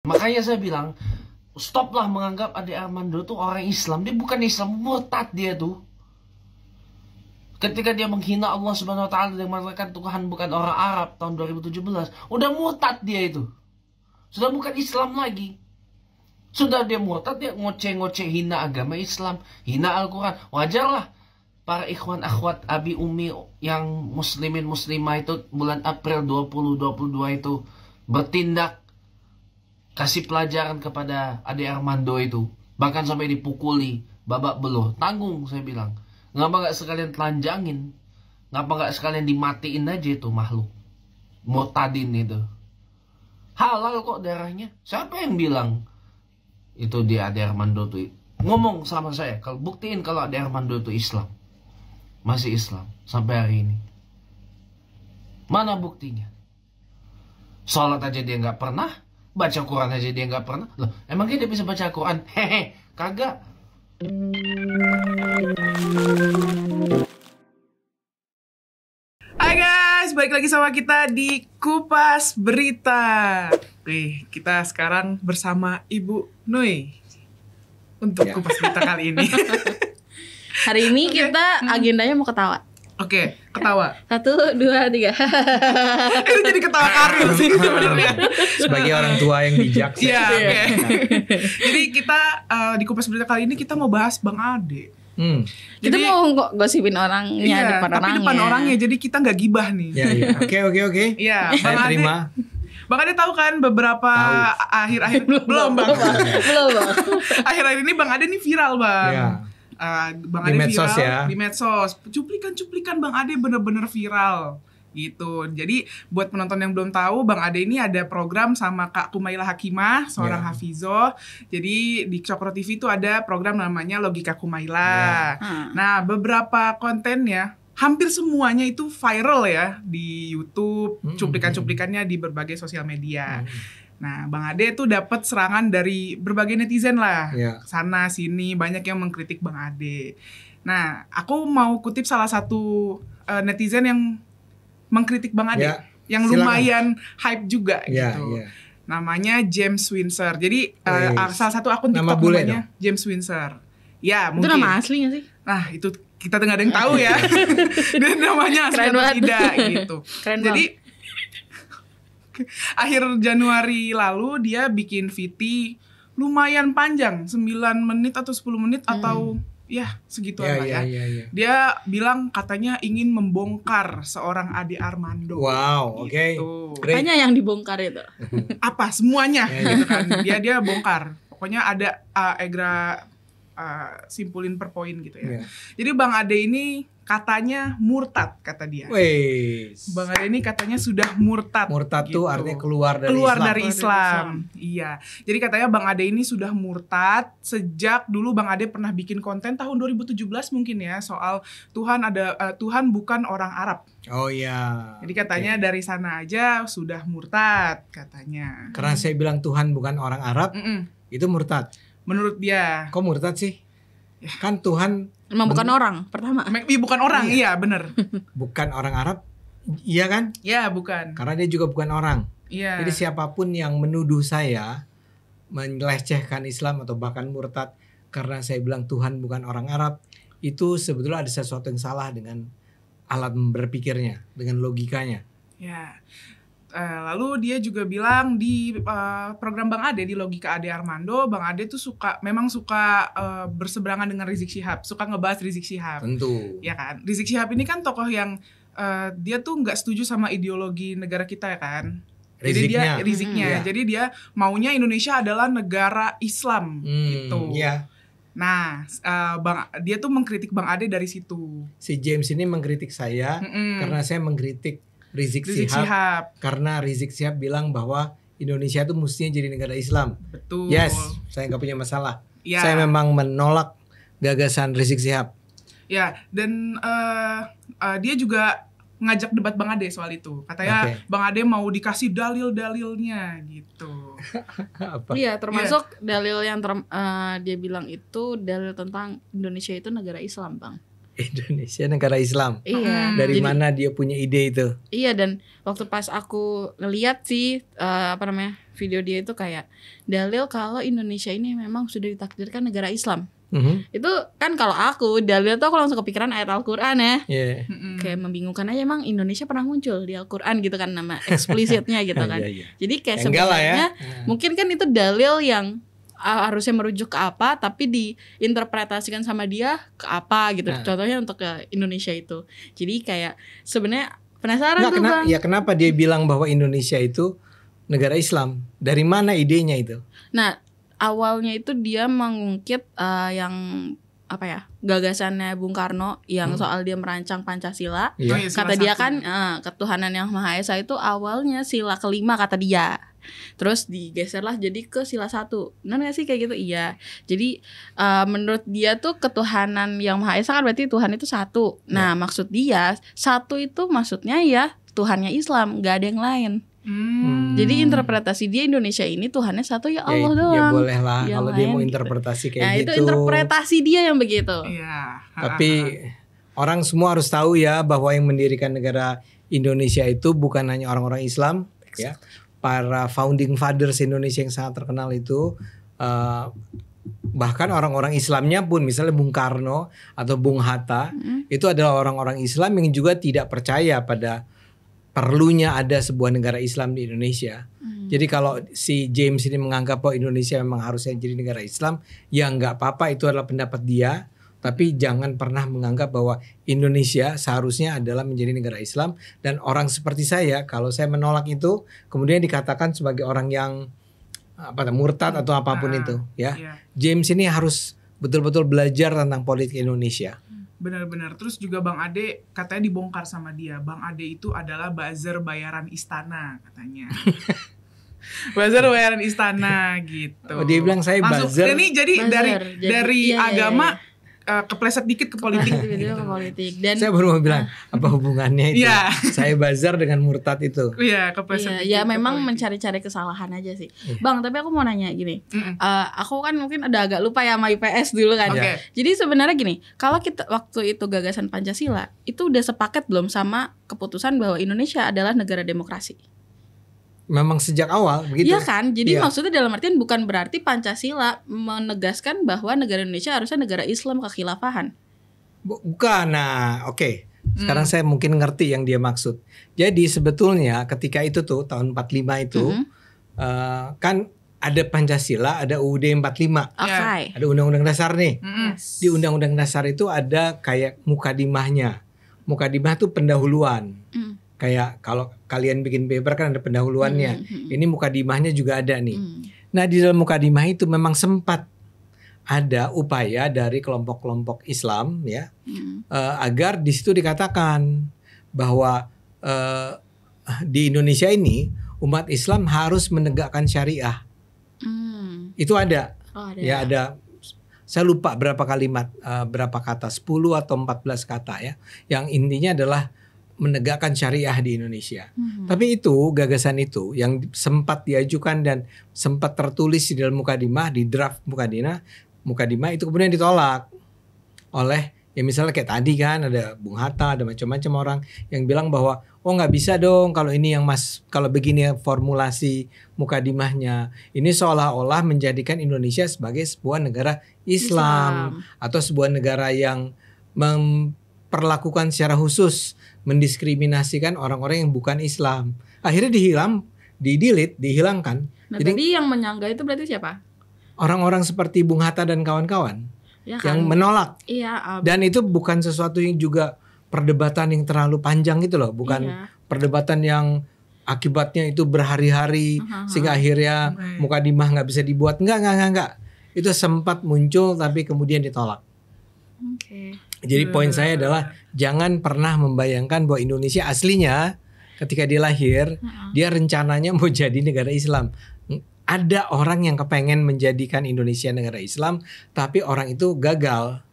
Makanya saya bilang, stoplah menganggap Ade Armando tuh orang Islam. Dia bukan Islam, murtad dia tuh. Ketika dia menghina Allah Subhanahu wa taala dan mengatakan Tuhan bukan orang Arab tahun 2017, udah murtad dia itu. Sudah bukan Islam lagi. Sudah dia murtad, dia ngoceh-ngoceh hina agama Islam, hina Al-Qur'an. Wajarlah para ikhwan akhwat abi umi yang muslimin muslimah itu bulan April 2022 itu bertindak kasih pelajaran kepada Ade Armando itu, bahkan sampai dipukuli babak belur. Tanggung, saya bilang. Ngapa nggak sekalian telanjangin? Ngapa nggak sekalian dimatiin aja itu makhluk murtadin itu? Halal kok darahnya. Siapa yang bilang itu dia Ade Armando tuh? Ngomong sama saya, kalau buktiin kalau Ade Armando itu Islam, masih Islam sampai hari ini. Mana buktinya? Sholat aja dia nggak pernah, baca Quran aja dia nggak pernah. Loh, emang dia bisa baca Quran? Hehe, kagak. Hai guys, balik lagi sama kita di Kupas Berita. Oke, kita sekarang bersama Ibu Nui untuk Kupas Berita kali ini. Hari ini kita agendanya mau ketawa. Oke, ketawa. 1, 2, 3. Ini jadi ketawa Karil sih sebenarnya. Sebagai orang tua yang bijak. Iya, oke. Jadi kita di Kupas Berita kali ini kita mau bahas Bang Ade. Kita Jadi, mau gosipin orangnya iya, depan tapi orangnya. depan orangnya, jadi kita nggak gibah nih. Ya, ya. Oke. Iya, Saya terima. Bang Ade tahu kan beberapa akhir-akhir belum Bang. Belum. Akhir-akhir ini Bang Ade nih viral Bang. Ya. Bang Di Ade medsos viral ya. di medsos. Cuplikan Bang Ade bener-bener viral gitu. Jadi buat penonton yang belum tahu, Bang Ade ini ada program sama Kak Kumaila Hakimah, seorang hafizoh. Jadi di Cokro TV itu ada program namanya Logika Kumaila. Nah, beberapa kontennya hampir semuanya itu viral ya di YouTube, cuplikan-cuplikannya di berbagai sosial media. Nah, Bang Ade tuh dapat serangan dari berbagai netizen lah. Sana sini banyak yang mengkritik Bang Ade. Nah, aku mau kutip salah satu netizen yang mengkritik Bang Ade, yang silakan. lumayan hype juga gitu. Namanya James Windsor. Jadi salah satu akun Nama TikTok bule namanya James Windsor. Ya, Itu mungkin. nama asli gak sih? Nah, itu kita nggak ada yang tahu ya. Dan namanya asli Keren atau banget. tidak gitu. Keren Jadi akhir Januari lalu dia bikin VT lumayan panjang, 9 menit atau 10 menit atau ya segituan lah ya. Dia bilang katanya ingin membongkar seorang Ade Armando. Wow, oke. Gitu. Hanya yang dibongkar itu. Apa semuanya gitu kan. Dia bongkar. Pokoknya ada Egra simpulin per poin gitu ya. Jadi Bang Ade ini katanya murtad, kata dia. Bang Ade ini katanya sudah murtad. Murtad gitu. tuh artinya keluar dari Islam. Iya. Jadi katanya Bang Ade ini sudah murtad sejak dulu Bang Ade pernah bikin konten tahun 2017 mungkin ya, soal Tuhan bukan orang Arab. Oh iya. Jadi katanya dari sana aja sudah murtad katanya. Karena saya bilang Tuhan bukan orang Arab, itu murtad. Menurut dia. Kok murtad sih? Kan Tuhan Emang bukan orang pertama. Bukan orang, iya bener. bukan orang Arab, iya kan? Iya bukan. Karena dia juga bukan orang. Iya. Jadi siapapun yang menuduh saya melecehkan Islam atau bahkan murtad karena saya bilang Tuhan bukan orang Arab, itu sebetulnya ada sesuatu yang salah dengan alat berpikirnya, dengan logikanya. Ya. Lalu dia juga bilang di program Bang Ade di Logika Ade Armando, Bang Ade tuh memang suka berseberangan dengan Rizik Syihab, suka ngebahas Rizik Syihab. Tentu. Ya kan. Rizik Syihab ini kan tokoh yang dia tuh nggak setuju sama ideologi negara kita ya kan. Riziknya. Jadi dia maunya Indonesia adalah negara Islam gitu. Iya. Nah, dia tuh mengkritik Bang Ade dari situ. Si James ini mengkritik saya karena saya mengkritik Rizik Syihab. Karena Rizik Syihab bilang bahwa Indonesia itu mestinya jadi negara Islam. Betul. Yes, saya nggak punya masalah. Ya. Saya memang menolak gagasan Rizik Syihab. Ya, dan dia juga ngajak debat Bang Ade soal itu. Katanya Bang Ade mau dikasih dalil-dalilnya gitu. Iya, termasuk dalil yang dia bilang itu dalil tentang Indonesia itu negara Islam, Bang. Indonesia negara Islam. Iya. Dari Jadi- mana dia punya ide itu? Iya, dan waktu pas aku ngeliat sih video dia itu kayak dalil kalau Indonesia ini memang sudah ditakdirkan negara Islam. Mhm. Itu kan kalau aku dalil tuh aku langsung kepikiran ayat Al-Qur'an ya. Iya. Kayak membingungkan aja, emang Indonesia pernah muncul di Al-Qur'an gitu kan, nama eksplisitnya gitu kan. Iya, iya. Jadi kayak Enggak lah ya. sebenarnya mungkin kan itu dalil yang harusnya merujuk ke apa tapi diinterpretasikan sama dia ke apa gitu. Nah. Contohnya untuk ke Indonesia itu. Jadi kayak sebenarnya penasaran Nggak, tuh Bang. ya kenapa dia bilang bahwa Indonesia itu negara Islam? Dari mana idenya itu? Nah, awalnya itu dia mengungkit yang apa ya? Gagasannya Bung Karno yang soal dia merancang Pancasila. Iya. Oh iya, Kata sila dia satu. kan ketuhanan yang Maha Esa itu awalnya sila kelima kata dia. Terus digeserlah jadi ke sila 1. Benar gak sih kayak gitu? Iya. Jadi menurut dia tuh ketuhanan yang Maha Esa kan berarti Tuhan itu satu. Nah, maksud dia satu itu maksudnya ya Tuhannya Islam, gak ada yang lain. Jadi interpretasi dia Indonesia ini Tuhannya satu ya Allah doang. Ya boleh lah Yang kalau dia lain mau gitu. interpretasi kayak Nah, gitu. itu interpretasi dia yang begitu. Iya. Tapi orang semua harus tahu ya bahwa yang mendirikan negara Indonesia itu bukan hanya orang-orang Islam, ya. Para founding fathers Indonesia yang sangat terkenal itu bahkan orang-orang Islamnya pun, misalnya Bung Karno atau Bung Hatta, itu adalah orang-orang Islam yang juga tidak percaya pada perlunya ada sebuah negara Islam di Indonesia. Jadi kalau si James ini menganggap bahwa Indonesia memang harusnya jadi negara Islam, ya nggak apa-apa, itu adalah pendapat dia. Tapi jangan pernah menganggap bahwa Indonesia seharusnya adalah menjadi negara Islam. Dan orang seperti saya, kalau saya menolak itu, kemudian dikatakan sebagai orang yang murtad atau apapun itu, ya. Iya. James ini harus betul-betul belajar tentang politik Indonesia. Benar-benar. Terus juga Bang Ade katanya dibongkar sama dia. Bang Ade itu adalah buzzer bayaran istana katanya. Buzzer bayaran istana gitu. Oh, dia bilang saya Langsung, buzzer. Ini jadi Buzzer. Jadi, dari iya, agama kepleset dikit ke politik. Tiba-tiba ke politik. Dan Saya baru mau bilang apa hubungannya itu? Iya. Saya bazar dengan murtad itu. Iya, kepleset dikit ya ke memang politik. mencari-cari kesalahan aja sih. Iya. Bang, tapi aku mau nanya gini. Mm-mm. Aku kan mungkin ada agak lupa ya sama IPS dulu kan. Oke. Jadi sebenarnya gini, kalau kita waktu itu gagasan Pancasila itu udah sepaket belum sama keputusan bahwa Indonesia adalah negara demokrasi? Memang sejak awal begitu. Iya kan? Jadi Iya. maksudnya dalam artian bukan berarti Pancasila menegaskan bahwa negara Indonesia harusnya negara Islam kekhilafahan. Bukan. Nah, oke. Sekarang saya mungkin ngerti yang dia maksud. Jadi sebetulnya ketika itu tuh tahun 45 itu kan ada Pancasila, ada UUD 45. Oke. Ada undang-undang dasar nih. Mm-mm. Di undang-undang dasar itu ada kayak mukadimahnya. Mukadimah tuh pendahuluan. Mm. Kayak kalau kalian bikin paper kan ada pendahuluannya. Ini mukadimahnya juga ada nih. Nah, di dalam mukadimah itu memang sempat ada upaya dari kelompok-kelompok Islam ya agar di situ dikatakan bahwa di Indonesia ini umat Islam harus menegakkan syariah. Itu ada. Oh, ada. Ya ada. Saya lupa berapa kalimat, berapa kata, 10 atau 14 kata ya. Yang intinya adalah menegakkan syariah di Indonesia. Tapi itu gagasan itu yang sempat diajukan dan sempat tertulis di dalam mukadimah, di draft mukadimah itu kemudian ditolak oleh ya misalnya kayak tadi kan ada Bung Hatta, ada macam-macam orang yang bilang bahwa oh nggak bisa dong kalau ini yang kalau begini formulasi mukadimahnya ini seolah-olah menjadikan Indonesia sebagai sebuah negara Islam. Atau sebuah negara yang memperlakukan secara khusus mendiskriminasikan orang-orang yang bukan Islam. Akhirnya dihilangkan. Nah, Jadi tadi yang menyangga itu berarti siapa? orang-orang seperti Bung Hatta dan kawan-kawan Ya yang kan? menolak. Iya. Dan itu bukan sesuatu yang juga perdebatan yang terlalu panjang gitu loh, bukan Iya. perdebatan yang akibatnya itu berhari-hari sehingga akhirnya mukadimah nggak bisa dibuat. Enggak. Itu sempat muncul tapi kemudian ditolak. Oke. Jadi poin saya adalah jangan pernah membayangkan bahwa Indonesia aslinya ketika dia lahir dia rencananya mau jadi negara Islam. Ada orang yang kepengen menjadikan Indonesia negara Islam tapi orang itu gagal.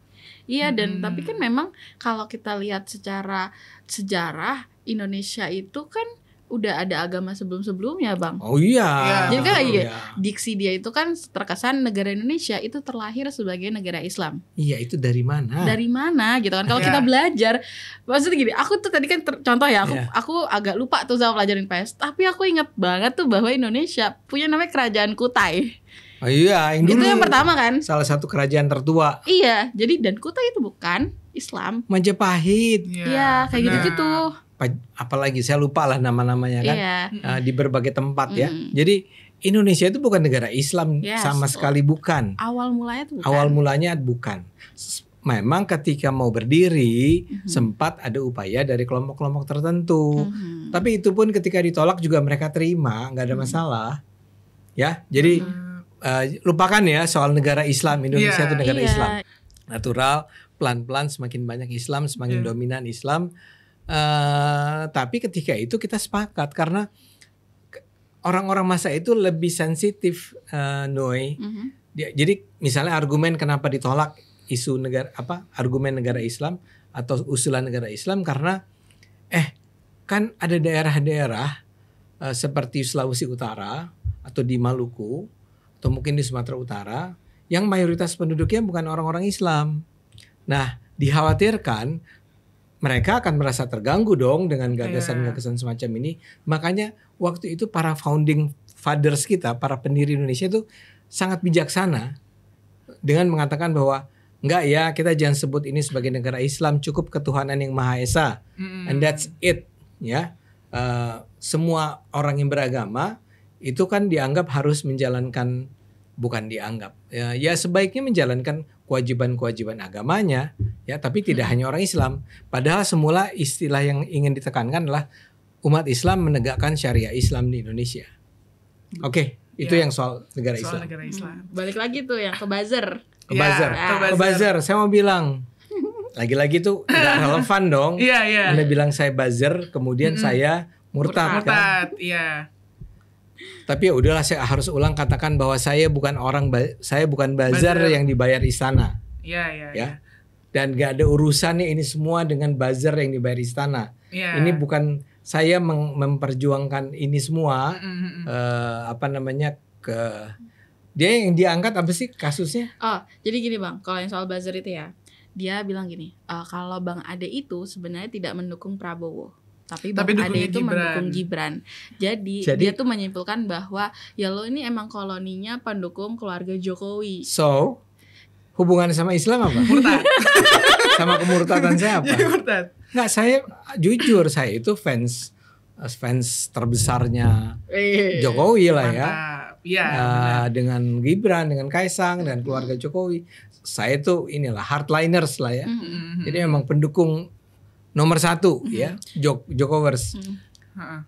Iya, dan tapi kan memang kalau kita lihat secara sejarah Indonesia itu kan udah ada agama sebelum-sebelumnya, Bang. Oh iya. Jadi kan Oh, iya, diksi dia itu kan terkesan negara Indonesia itu terlahir sebagai negara Islam. Iya, itu dari mana? Dari mana gitu kan? Kalau Iya. kita belajar, maksudnya gini, aku tuh tadi kan contoh ya, Iya. aku agak lupa tuh sama pelajarin PS, tapi aku ingat banget tuh bahwa Indonesia punya namanya Kerajaan Kutai. Oh iya, yang dulu. Itu yang pertama kan? Salah satu kerajaan tertua. Iya, jadi dan Kutai itu bukan Islam. Majapahit. Iya, kayak benar. gitu-gitu. Apalagi saya lupa lah nama-namanya kan. Iya. Di berbagai tempat ya. Mm-mm. Jadi Indonesia itu bukan negara Islam Yes. sama sekali, bukan. Awal mulanya tuh bukan. Awal mulanya bukan. Memang ketika mau berdiri sempat ada upaya dari kelompok-kelompok tertentu. Mhm. Tapi itu pun ketika ditolak juga mereka terima, nggak ada masalah. Ya, jadi lupakan ya soal negara Islam. Indonesia Iya. itu negara Iya. Islam. Natural, pelan-pelan semakin banyak Islam, semakin Iya. dominan Islam. Tapi ketika itu kita sepakat karena orang-orang masa itu lebih sensitif, Noi. Mhm. Jadi misalnya argumen kenapa ditolak isu negara argumen negara Islam atau usulan negara Islam karena kan ada daerah-daerah seperti Sulawesi Utara atau di Maluku atau mungkin di Sumatera Utara yang mayoritas penduduknya bukan orang-orang Islam. Nah, dikhawatirkan mereka akan merasa terganggu dong dengan gagasan-gagasan semacam ini. Makanya waktu itu para founding fathers kita, para pendiri Indonesia itu sangat bijaksana dengan mengatakan bahwa enggak ya, kita jangan sebut ini sebagai negara Islam, cukup ketuhanan yang Maha Esa. And that's it, ya. Semua orang yang beragama itu kan dianggap harus menjalankan, bukan dianggap, ya sebaiknya menjalankan kewajiban-kewajiban agamanya, ya, tapi tidak hanya orang Islam. Padahal semula istilah yang ingin ditekankan adalah umat Islam menegakkan syariah Islam di Indonesia. Oke, itu Ya. yang soal negara Soal Islam. negara Islam. Balik lagi tuh yang ke buzzer. Ke buzzer. Ya, Ke buzzer, saya mau bilang lagi-lagi tuh nggak relevan dong. Iya, iya. Anda bilang saya buzzer, kemudian saya murtad kan? Murtad, iya. Tapi ya udahlah, saya harus ulang katakan bahwa saya bukan saya bukan buzzer Buzzer. yang dibayar istana, Iya, iya. ya. Dan gak ada urusannya ini semua dengan buzzer yang dibayar istana. Iya. Ini bukan saya memperjuangkan ini semua. Mm-mm. Dia yang diangkat apa sih kasusnya? Oh, jadi gini Bang, kalau yang soal buzzer itu ya, dia bilang gini, kalau Bang Ade itu sebenarnya tidak mendukung Prabowo, tapi Bang Tapi Ade dukungnya itu Gibran. mendukung Gibran. Jadi dia tuh menyimpulkan bahwa ya lo ini emang koloninya pendukung keluarga Jokowi. So, hubungannya sama Islam apa? Murtad. Sama kemurtadan saya apa? Jadi murtad. Nggak, saya jujur, saya itu fans terbesarnya Jokowi lah ya. Mantap. Iya, benar. Dengan Gibran, dengan Kaisang dan keluarga Jokowi. Saya tuh inilah hardliners lah ya. Mm-mm. Jadi memang pendukung nomor satu ya, Jokowers. Heeh.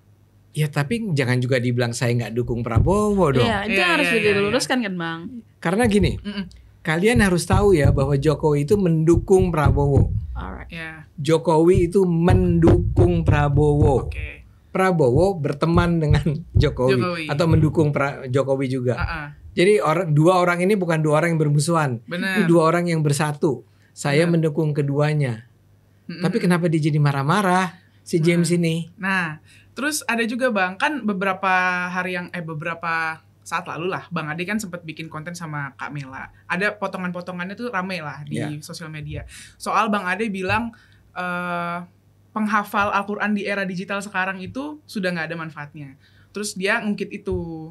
Ya tapi jangan juga dibilang saya nggak dukung Prabowo dong. Iya, itu Iya, harus iya, iya, diluruskan kan Bang. Karena gini, Mm-mm. kalian harus tahu ya bahwa Jokowi itu mendukung Prabowo. Alright. Iya. Jokowi itu mendukung Prabowo. Oke. Prabowo berteman dengan Jokowi. Jokowi. Atau mendukung Jokowi juga. Heeh. Jadi dua orang ini bukan dua orang yang bermusuhan. Benar. Ini dua orang yang bersatu. Saya Benar. mendukung keduanya. Mm-mm. Tapi kenapa dia jadi marah-marah si James ini? Nah, terus ada juga Bang, kan beberapa saat lalu lah, Bang Ade kan sempat bikin konten sama Kak Mela. Ada potongan-potongannya tuh rame lah di Ya. sosial media. Soal Bang Ade bilang penghafal Al-Quran di era digital sekarang itu sudah nggak ada manfaatnya. Terus dia ngungkit itu,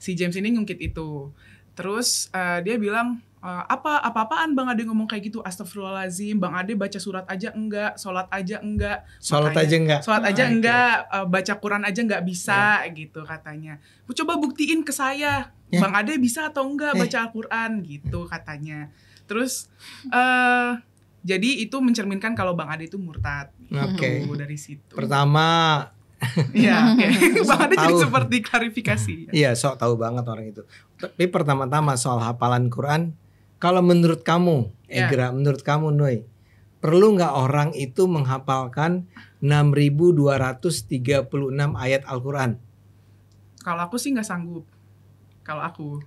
si James ini ngungkit itu. Terus dia bilang apa-apaan Bang Ade ngomong kayak gitu, astagfirullahaladzim, Bang Ade baca surat aja enggak, sholat aja enggak. Sholat Makanya- aja enggak? Sholat aja Oke. enggak, baca Quran aja enggak bisa gitu katanya. Coba buktiin ke saya, Ya. Bang Ade bisa atau enggak Ya. baca Al-Quran gitu katanya. Terus jadi itu mencerminkan kalau Bang Ade itu murtad. Oke. Gitu, dari situ. Pertama, Iya, oke. Bang Ade jadi Tahu. seperti klarifikasi. iya sok tahu banget orang itu. Tapi pertama-tama soal hafalan Quran, kalau menurut kamu, Ya. Egra, menurut kamu, Noi, perlu nggak orang itu menghafalkan 6.236 ayat Al-Quran? Kalau aku sih nggak sanggup. Kalau aku.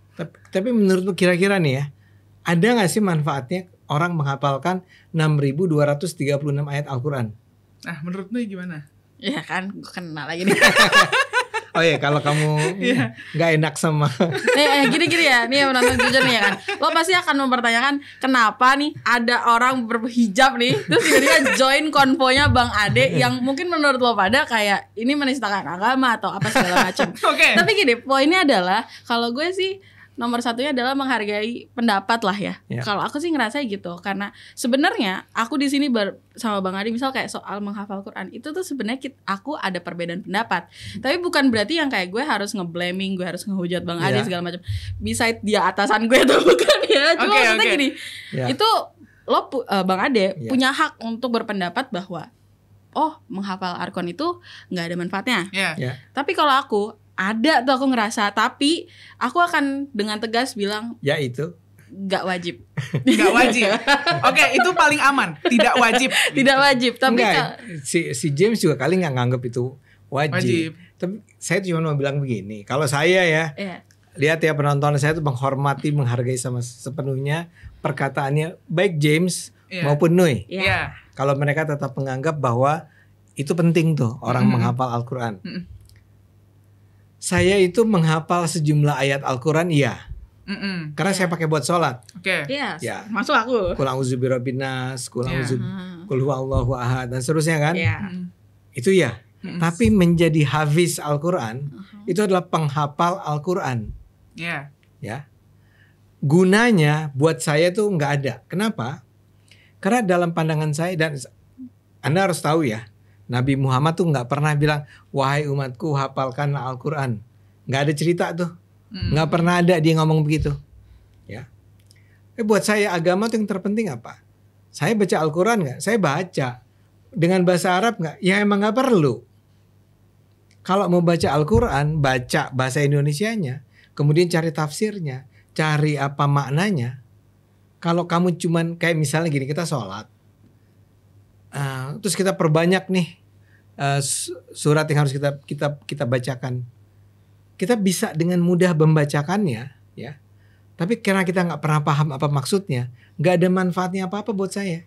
Tapi menurutmu kira-kira nih ya, ada nggak sih manfaatnya orang menghafalkan 6.236 ayat Al-Quran? Nah, menurutmu gimana? Iya kan, gue kenal lagi nih. Oh iya, kalau kamu nggak enak sama Gini-gini ya, nih yang menonton jujur nih ya kan, lo pasti akan mempertanyakan kenapa nih ada orang berhijab nih terus tiba-tiba join konvonya Bang Ade yang mungkin menurut lo pada kayak ini menistakan agama atau apa segala macam. Oke. Tapi gini, poinnya adalah kalau gue sih nomor satunya adalah menghargai pendapat lah ya. Kalau aku sih ngerasa gitu, karena sebenarnya aku di sini sama Bang Adi misal kayak soal menghafal Quran itu tuh sebenarnya aku ada perbedaan pendapat. Tapi bukan berarti yang kayak gue harus nge-blaming, gue harus ngehujat Bang Adi segala macam. Beside dia atasan gue tuh bukan ya. Cuma maksudnya gini, itu lo Bang Ade punya hak untuk berpendapat bahwa menghafal Al-Quran itu nggak ada manfaatnya. Tapi kalau aku ada tuh aku ngerasa, tapi aku akan dengan tegas bilang ya itu nggak wajib. Nggak wajib. Oke, itu paling aman. Tidak wajib. Tidak wajib. Tapi si James juga kali nggak nganggap itu wajib. Tapi saya cuma mau bilang begini, kalau saya lihat ya penonton saya tuh menghormati, menghargai sama sepenuhnya perkataannya baik James maupun Nui. Kalau mereka tetap menganggap bahwa itu penting tuh orang menghafal Al-Quran. Saya itu menghafal sejumlah ayat Al-Quran karena saya pakai buat sholat. Masuk aku. Qul a'udzu birabbin nas, qul huwallahu ahad dan seterusnya kan. Itu tapi menjadi hafiz Al-Quran itu adalah penghafal Al-Quran. Gunanya buat saya tuh nggak ada. Kenapa? Karena dalam pandangan saya, dan Anda harus tahu ya, Nabi Muhammad tuh nggak pernah bilang wahai umatku hafalkan Al-Quran. Nggak ada cerita tuh, nggak pernah ada dia ngomong begitu. Buat saya agama tuh yang terpenting apa? Saya baca Al-Quran nggak? Saya baca dengan bahasa Arab nggak? Ya emang nggak perlu. Kalau mau baca Al-Quran, baca bahasa Indonesianya, kemudian cari tafsirnya, cari apa maknanya. Kalau kamu cuman kayak misalnya gini, kita sholat, terus kita perbanyak nih surat yang harus kita bacakan. Kita bisa dengan mudah membacakannya, ya. Tapi karena kita nggak pernah paham apa maksudnya, nggak ada manfaatnya apa-apa buat saya.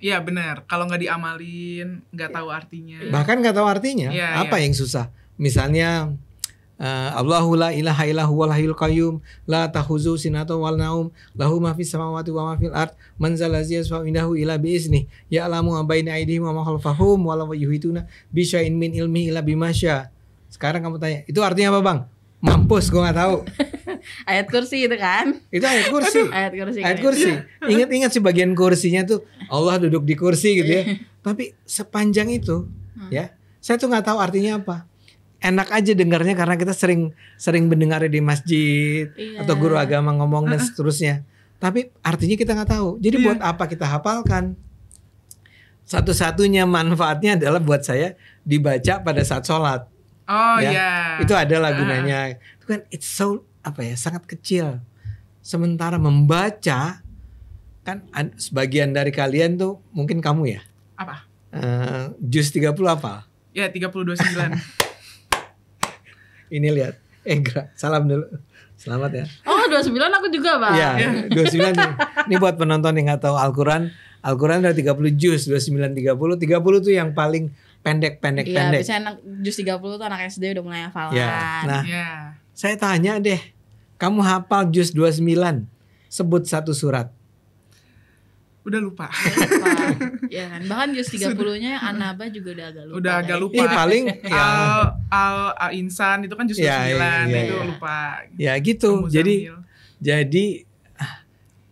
Iya benar. Kalau nggak diamalin, nggak tahu artinya. Bahkan nggak tahu artinya. Apa yang susah? Misalnya Allahu la ilaha illa huwal hayyul qayyum la ta'khuzuhu sinatun wala naum lahu ma fis samawati wa ma fil ard man zal ladzi yashfa'u indahu illa bi izni ya'lamu ma baina aydihim wa ma khalfahum wa la yuhituna bi syai'in min ilmihi illa bima syaa. Sekarang kamu tanya, itu artinya apa, Bang? Mampus, gua enggak tahu. Ayat kursi itu kan? Itu ayat kursi. Ayat kursi. Ingat sih bagian kursinya tuh Allah duduk di kursi gitu ya. Tapi sepanjang itu ya, saya tuh nggak tahu artinya apa. Enak aja dengarnya karena kita sering mendengar di masjid atau guru agama ngomong dan seterusnya. Tapi artinya kita nggak tahu. Jadi buat apa kita hafalkan? Satu-satunya manfaatnya adalah buat saya dibaca pada saat sholat. Itu adalah gunanya. Itu kan it's so sangat kecil. Sementara membaca kan sebagian dari kalian tuh mungkin kamu ya. Apa? Juz 30 apa? Ya 30-29. Ini lihat, salam dulu, selamat ya. 29 aku juga, Bang. Iya, 29 nih. Ini buat penonton yang nggak tahu Al-Quran ada 30 juz, 29, 30 tuh yang paling pendek. Iya, biasanya juz 30 tuh anak SD udah mulai hafalan. Nah, saya tanya deh, kamu hafal juz 29, sebut satu surat. Udah lupa. Ya kan, bahkan juz 30-nya An-Naba juga udah agak lupa. Paling Al-Insan itu kan juz 29 itu lupa. Ya gitu. Jadi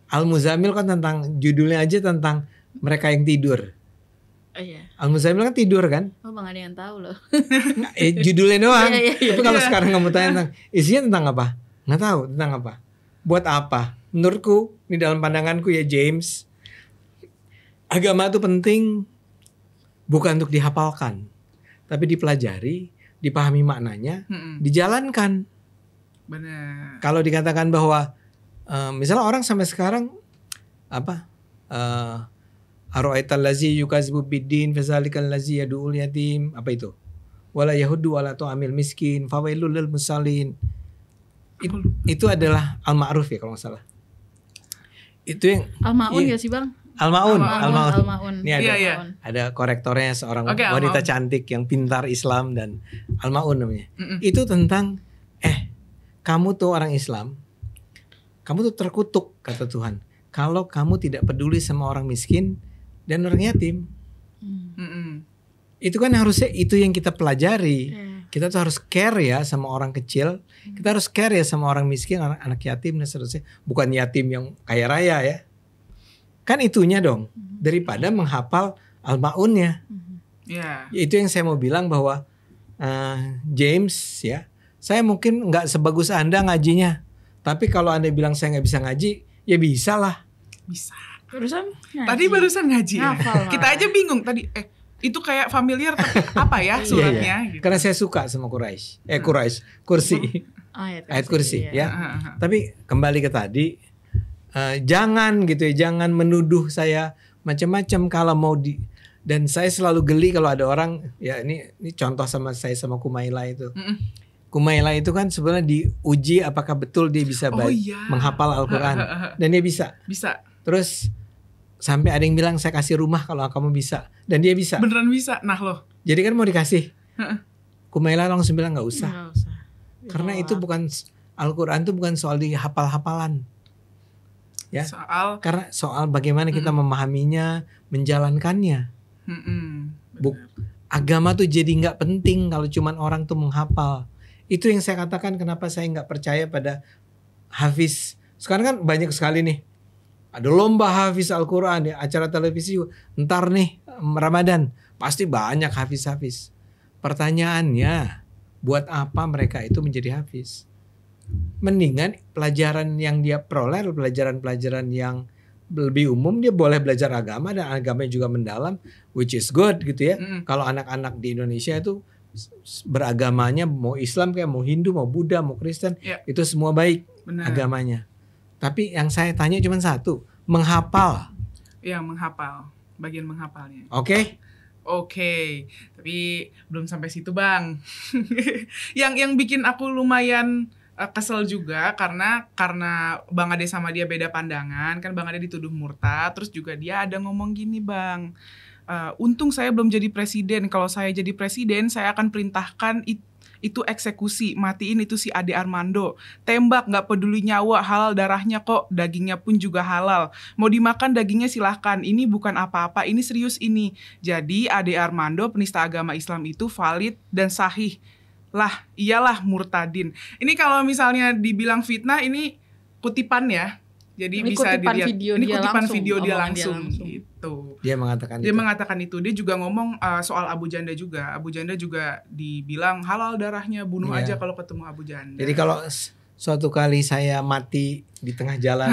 Al-Muzammil kan tentang judulnya aja tentang mereka yang tidur. Al-Muzammil kan tidur kan? Bang ada yang tahu loh. Judulnya doang. Tapi kalau sekarang kamu tanya tentang isinya tentang apa? Nggak tahu tentang apa. Buat apa? Menurutku, ini dalam pandanganku ya James, agama itu penting bukan untuk dihafalkan, tapi dipelajari, dipahami maknanya, dijalankan. Benar. Kalau dikatakan bahwa misalnya orang sampai sekarang Aro'aital lazi yukazibu biddin fazalikal lazi yadu'ul yatim, apa itu? Wala yahuddu wala tu'amil miskin fawailul lil musallin. Itu adalah Al-Ma'ruf ya kalau nggak salah. Itu yang Al-Ma'un ya sih, Bang? Al-Maun. Al-Maun. Ini ada Iya. ada korektornya seorang Oke, wanita Al-Maun. cantik yang pintar Islam dan Al-Maun namanya. Mm-mm. Itu tentang kamu tuh orang Islam, kamu tuh terkutuk kata Tuhan. Kalau kamu tidak peduli sama orang miskin dan orang yatim. Mm-mm. Itu kan harusnya itu yang kita pelajari. Iya. Kita tuh harus care ya sama orang kecil. Kita harus care ya sama orang miskin, anak yatim dan seterusnya. Bukan yatim yang kaya raya ya. Kan itunya dong. Daripada menghafal Al-Maunnya. Ya. Itu yang saya mau bilang bahwa James ya, saya mungkin nggak sebagus Anda ngajinya. Tapi kalau Anda bilang saya nggak bisa ngaji, ya bisa lah. Bisa. Barusan ngaji. Tadi barusan ngaji ya. Ngafal malah. Kita aja bingung tadi. Itu kayak familiar tapi apa ya suratnya? Iya. Gitu. Karena saya suka sama kursi. Ayat kursi ya. Tapi kembali ke tadi, jangan gitu ya, jangan menuduh saya macam-macam kalau mau dan saya selalu geli kalau ada orang ya ini contoh sama saya sama Kumaila itu. Mm-mm. Kumaila itu kan sebenarnya diuji apakah betul dia bisa menghafal Al-Quran dan dia bisa. Bisa. Terus sampai ada yang bilang saya kasih rumah kalau kamu bisa dan dia bisa. Beneran bisa. Nah loh. Jadi kan mau dikasih. Heeh. Kumaila langsung bilang nggak usah. Nggak usah. Karena Ditolak. itu bukan Al-Quran itu bukan soal dihafal-hafalan. Ya. Karena soal bagaimana kita memahaminya, menjalankannya. Agama tuh jadi nggak penting kalau cuman orang tuh menghafal. Itu yang saya katakan kenapa saya nggak percaya pada hafiz. Sekarang kan banyak sekali nih. Ada lomba hafiz Al-Quran ya, acara televisi. Ntar nih Ramadan pasti banyak hafiz-hafiz. Pertanyaannya, buat apa mereka itu menjadi hafiz? Mendingan pelajaran yang dia peroleh pelajaran-pelajaran yang lebih umum, dia boleh belajar agama dan agamanya juga mendalam, which is good gitu ya. Kalau anak-anak di Indonesia itu beragamanya mau Islam kayak mau Hindu, mau Buddha, mau Kristen, itu semua baik. Benar. Agamanya. Tapi yang saya tanya cuma satu, menghafal. Yang menghafal, bagian menghafalnya. Oke? Oke, tapi belum sampai situ Bang. yang bikin aku lumayan kesel juga karena Bang Ade sama dia beda pandangan, kan Bang Ade dituduh murtad, terus juga dia ada ngomong gini Bang, untung saya belum jadi presiden, kalau saya jadi presiden saya akan perintahkan itu eksekusi, matiin itu si Ade Armando, tembak nggak peduli nyawa, halal darahnya kok, dagingnya pun juga halal, mau dimakan dagingnya silahkan, ini bukan apa-apa, ini serius ini. Jadi Ade Armando penista agama Islam itu valid dan sahih lah, iyalah murtadin. Ini kalau misalnya dibilang fitnah, ini kutipan ya. Jadi Ini bisa kutipan dilihat. video Ini dia kutipan langsung, video dia omongan dia langsung langsung. gitu. Dia mengatakan Dia itu. mengatakan itu. Dia juga ngomong soal Abu Janda juga. Abu Janda juga dibilang halal darahnya, bunuh Iya. aja kalau ketemu Abu Janda. Jadi kalau suatu kali saya mati di tengah jalan,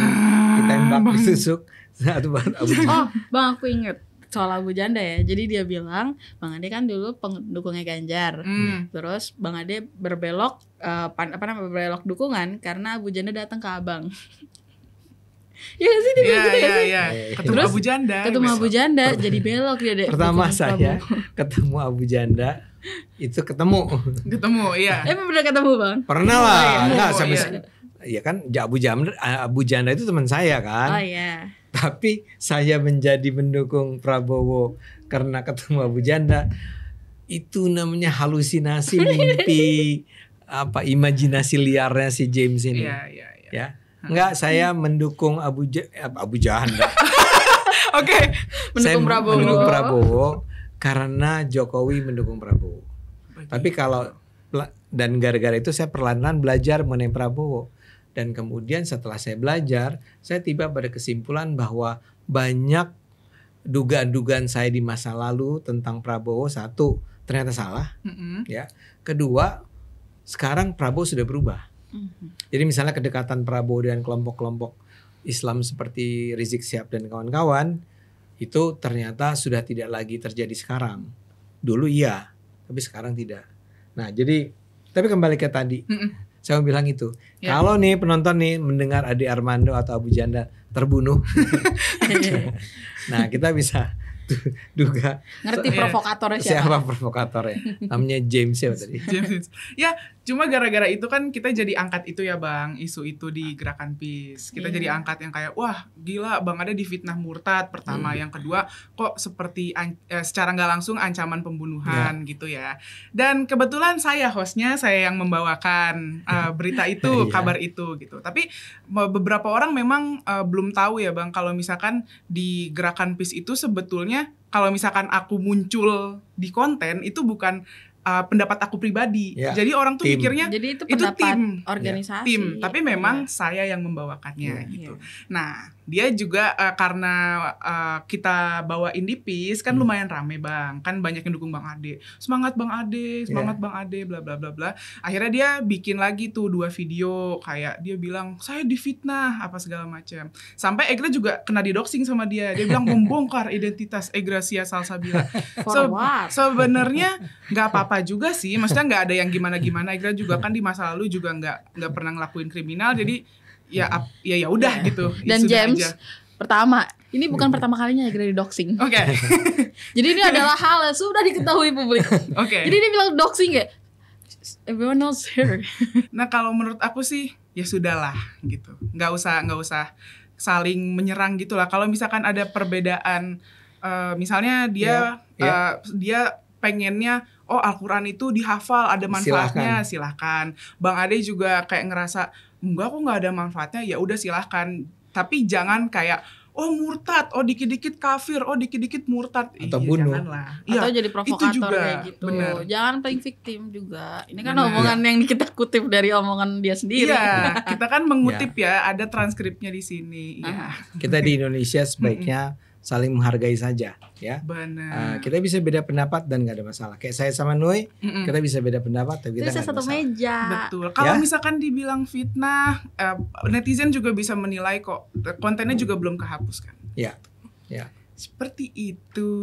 ditembak, ditusuk, satu buat Abu Janda. Oh, Bang, aku inget soal Abu Janda ya. Jadi dia bilang, Bang Ade kan dulu pendukungnya Ganjar. Terus Bang Ade berbelok berbelok dukungan karena Abu Janda datang ke Abang. Ya gak sih dia bilang gitu ya sih? Iya. Ketemu Terus Abu Janda. Ketemu besok. Abu Janda jadi belok dia deh. Pertama dukung saya Prabowo. ketemu Abu Janda itu ketemu. Ketemu, iya. Emang bener ketemu Bang? Pernah lah, iya. enggak Oh, sampai iya. ya kan Abu Janda itu teman saya kan. Oh iya. Tapi saya menjadi mendukung Prabowo karena ketemu Abu Janda. Itu namanya halusinasi, mimpi, imajinasi liarnya si James ini. Iya. Ya. Enggak, saya mendukung Abu Janda. Oke. Saya Mendukung Prabowo. mendukung Prabowo karena Jokowi mendukung Prabowo. Tapi kalau dan gara-gara itu saya perlahan-lahan belajar mengenai Prabowo. Dan kemudian setelah saya belajar, saya tiba pada kesimpulan bahwa banyak dugaan-dugaan saya di masa lalu tentang Prabowo, satu, ternyata salah. Ya. Kedua, sekarang Prabowo sudah berubah. Jadi misalnya kedekatan Prabowo dengan kelompok-kelompok Islam seperti Rizik Syihab dan kawan-kawan, itu ternyata sudah tidak lagi terjadi sekarang. Dulu iya, tapi sekarang tidak. Nah jadi, tapi kembali ke tadi. Saya mau bilang itu, kalau nih penonton nih mendengar Ade Armando atau Abu Janda terbunuh, nah kita bisa duga Ngerti Iya. provokatornya siapa siapa? provokatornya. Namanya James ya tadi. James. Ya, cuma gara-gara itu kan kita jadi angkat itu ya Bang, isu itu di Gerakan Peace. Kita Iya. jadi angkat yang kayak, wah gila Bang Ade difitnah murtad pertama, yang kedua kok seperti secara nggak langsung ancaman pembunuhan gitu ya. Dan kebetulan saya hostnya, saya yang membawakan berita itu, Iya. kabar itu gitu. Tapi beberapa orang memang belum tahu ya Bang, kalau misalkan di Gerakan Peace itu sebetulnya kalau misalkan aku muncul di konten itu bukan pendapat aku pribadi. Ya, Jadi orang tuh tim. mikirnya Jadi itu itu pendapat tim. organisasi. tim, tapi memang Iya. saya yang membawakannya Iya. gitu. Nah, dia juga karena kita bawain di Peace kan lumayan rame Bang. Kan banyak yang dukung Bang Ade. Semangat Bang Ade, semangat Bang Ade, bla bla bla bla. Akhirnya dia bikin lagi tuh 2 video kayak dia bilang saya difitnah apa segala macam. Sampai Egra juga kena didoxing sama dia. Dia bilang membongkar identitas Egracia Salsabila. For what? Sebenarnya nggak apa-apa juga sih, maksudnya nggak ada yang gimana-gimana. Egra juga kan di masa lalu juga nggak pernah ngelakuin kriminal, jadi ya udah gitu. Ya Dan sudah James aja. pertama, ini bukan pertama kalinya ya Grady doxing. Oke. Jadi ini adalah hal yang sudah diketahui publik. Oke. Jadi dia bilang doxing ya. Everyone knows her. Nah kalau menurut aku sih ya sudahlah gitu, nggak usah saling menyerang gitulah. Kalau misalkan ada perbedaan, misalnya dia dia pengennya Al-Quran itu dihafal, ada manfaatnya, silahkan. Bang Ade juga kayak ngerasa enggak kok nggak ada manfaatnya, ya udah silahkan. Tapi jangan kayak murtad, dikit-dikit kafir, dikit-dikit murtad. Atau bunuh. Janganlah. Atau Iya, jadi provokator juga, kayak gitu. benar. Jangan playing victim juga. Ini kan Benar. omongan yang kita kutip dari omongan dia sendiri. Iya, kita kan mengutip ya, ada transkripnya di sini. Iya, Kita di Indonesia sebaiknya saling menghargai saja ya. benar. Kita bisa beda pendapat dan nggak ada masalah. Kayak saya sama Nui, Mm-mm. kita bisa beda pendapat tapi kita Bisa nggak ada satu masalah. meja. Betul. Kalau Ya. misalkan dibilang fitnah, netizen juga bisa menilai kok. Kontennya juga belum kehapus kan. Ya, ya. Seperti itu.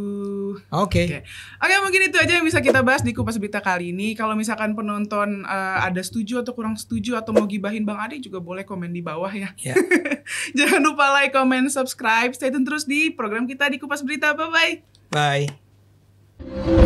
Oke. Oke, mungkin itu aja yang bisa kita bahas di Kupas Berita kali ini. Kalau misalkan penonton ada setuju atau kurang setuju atau mau gibahin Bang Ade juga boleh komen di bawah ya. Ya. Jangan lupa like, comment, subscribe. Stay tune terus di program kita di Kupas Berita. Bye-bye. Bye.